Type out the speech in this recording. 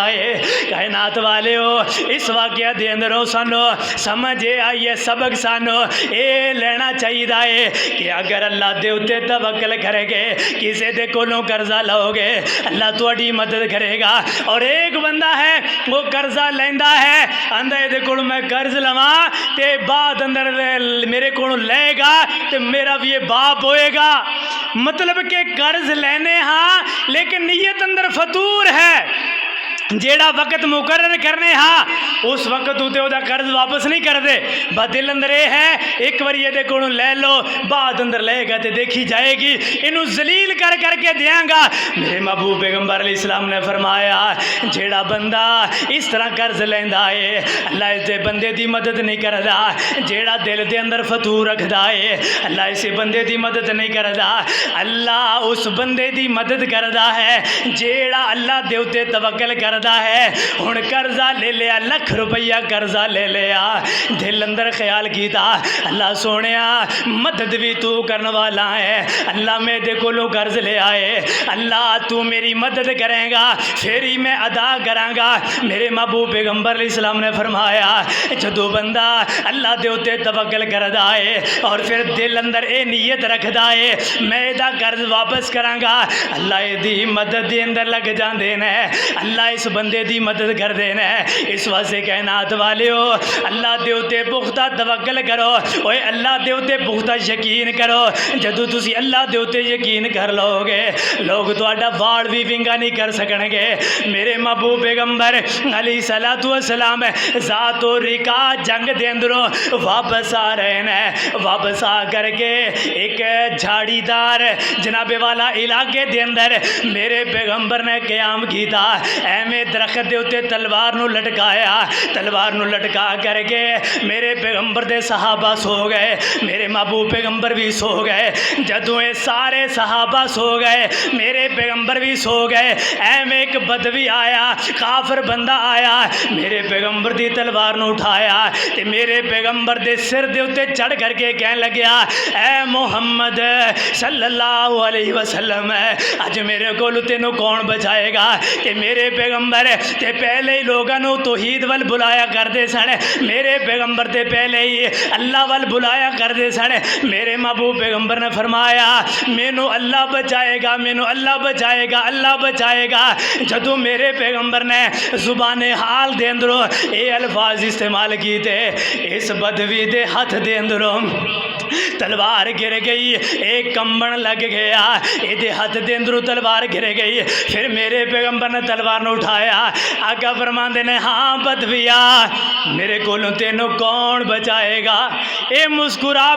ہے۔ کائنات والے ہو اس واقعہ دے اندروں سانو سمجھ آئیے سبق سانو اے لینا چاہیے کہ اگر اللہ دے اتے توکل کرے گے کسی دے کولوں قرضہ لو گے اللہ تہاڈی مدد کرے گا۔ اور ایک بندہ ہے وہ قرضہ لیندا ہے آندا اے دے کول میں قرض لواں تے بعد اندر میرے کولوں لے گا تے میرا بھی یہ باپ ہوئے گا، مطلب کہ قرض لینے ہاں لیکن نیت اندر فطور ہے، جیڑا وقت مقرر کرنے ہاں اس وقت تے او دا قرض واپس نہیں کر دے، دل اندر اے ہے ایک بار یہ دے کولوں لے لو بعد اندر لے گا تے دیکھی جائے گی، انہوں ذلیل کر کر کے دیاں گا۔ میرے محبوب پیغمبر علیہ السلام نے فرمایا جیڑا بندہ اس طرح قرض لیندا ہے اللہ اس دے بندے دی مدد نہیں کردا، جیڑا دل دے اندر فتور رکھدا ہے اللہ اسے بندے دی مدد نہیں کردا، اللہ اس بندے دی مدد کردا ہے جیڑا اللہ دے اتے توکل کردا ہے۔ ہن قرضہ لے لیا، لاکھ روپیہ قرضہ لے لیا، دل اندر خیال کیتا اللہ سونیا مدد بھی تو کرنے والا ہے، اللہ میں دے کولوں قرض لے آئے اللہ تو میری مدد کرے گا پھر ہی میں ادا کراں گا۔ میرے محبوب پیغمبر علیہ السلام نے فرمایا جدو بندہ اللہ دے اتے توکل کردا ہے اور پھر دل اندر اے نیت رکھدا ہے میں دا قرض واپس کراں گا اللہ دی مدد دے اندر لگ جاندے نے، اللہ اس بندے دی مدد کر دینا ہے۔ اس واسطے کائنات والے ہو اللہ دے اتے پختہ توکل کرو، اوے اللہ دے اتے پختہ یقین کرو، جدو تسی اللہ دے اتے یقین کر لو گے لوگ تہاڈا واڑ بھی ونگا نہیں کر سکن گے۔ میرے محبوب پیغمبر علیہ الصلوۃ والسلام ذات و رکا جنگ دے اندروں واپس آ رہے ہیں، واپس آ کر کے ایک جھاڑی دار جناب والا علاقے دے اندر میرے پیغمبر نے قیام کیتا، ایویں درخت دے اتے تلوار نو لٹکایا، تلوار نو لٹکا کر کے میرے پیغمبر دے صحابہ سو گئے، میرے محبوب پیغمبر بھی سو گئے، جدوں اے سارے صحابہ سو گئے میرے پیغمبر بھی سو گئے، ایویں ایک بدوی آیا کافر بندہ آیا میرے پیغمبر دی تلوار نو اٹھایا تے میرے پیغمبر دے سر دے اتے چڑھ کر کے کہنے لگیا اے محمد صلی اللہ علیہ وسلم اج میرے کول تینوں کون بچائے گا؟ کہ میرے پیغمبر تے پہلے ہی لوگاں نو توحید ول بلایا کردے سن، میرے پیغمبر تے پہلے ہی اللہ ول بلایا کردے سن۔ میرے محبوب پیغمبر نے فرمایا مینوں اللہ بچائے گا، مینوں اللہ بچائے گا، اللہ بچائے گا۔ جدوں میرے پیغمبر نے زبان حال دے اندروں اے الفاظ استعمال کیتے اس بدوی دے ہاتھ دے اندروں تلوار گر گئی، ایک کمبن لگ گیا، اے دے ہاتھ دے اندروں تلوار گر گئی۔ پھر میرے پیغمبر نے تلوار نو اٹھایا، آقا فرماندے نے ہاں بدویا میرے کولوں تینوں کون بچائے گا؟ اے مسکرا